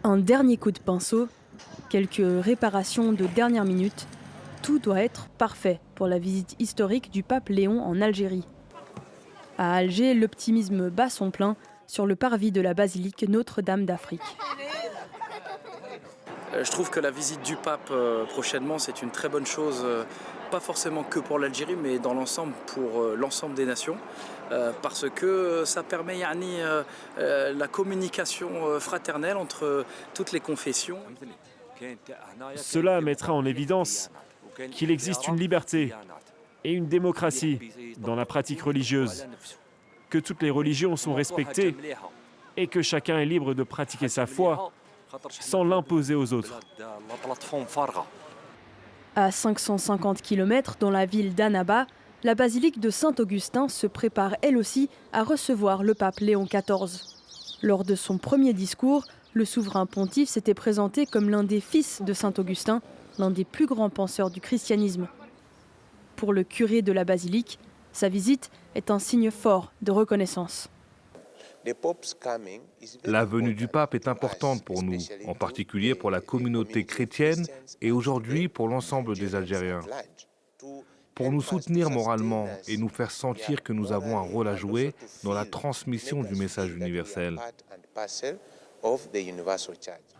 Un dernier coup de pinceau, quelques réparations de dernière minute. Tout doit être parfait pour la visite historique du pape Léon en Algérie. À Alger, l'optimisme bat son plein sur le parvis de la basilique Notre-Dame d'Afrique. Je trouve que la visite du pape prochainement, c'est une très bonne chose, pas forcément que pour l'Algérie, mais dans l'ensemble pour l'ensemble des nations, parce que ça permet la communication fraternelle entre toutes les confessions. Cela mettra en évidence qu'il existe une liberté et une démocratie dans la pratique religieuse, que toutes les religions sont respectées et que chacun est libre de pratiquer sa foi sans l'imposer aux autres. À 550 km dans la ville d'Annaba, la basilique de Saint-Augustin se prépare elle aussi à recevoir le pape Léon XIV. Lors de son premier discours, le souverain pontife s'était présenté comme l'un des fils de Saint-Augustin, l'un des plus grands penseurs du christianisme. Pour le curé de la basilique, sa visite est un signe fort de reconnaissance. La venue du pape est importante pour nous, en particulier pour la communauté chrétienne et aujourd'hui pour l'ensemble des Algériens. Pour nous soutenir moralement et nous faire sentir que nous avons un rôle à jouer dans la transmission du message universel.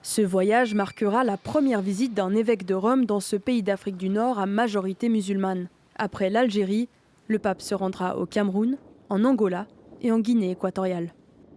Ce voyage marquera la première visite d'un évêque de Rome dans ce pays d'Afrique du Nord à majorité musulmane. Après l'Algérie, le pape se rendra au Cameroun, en Angola et en Guinée équatoriale.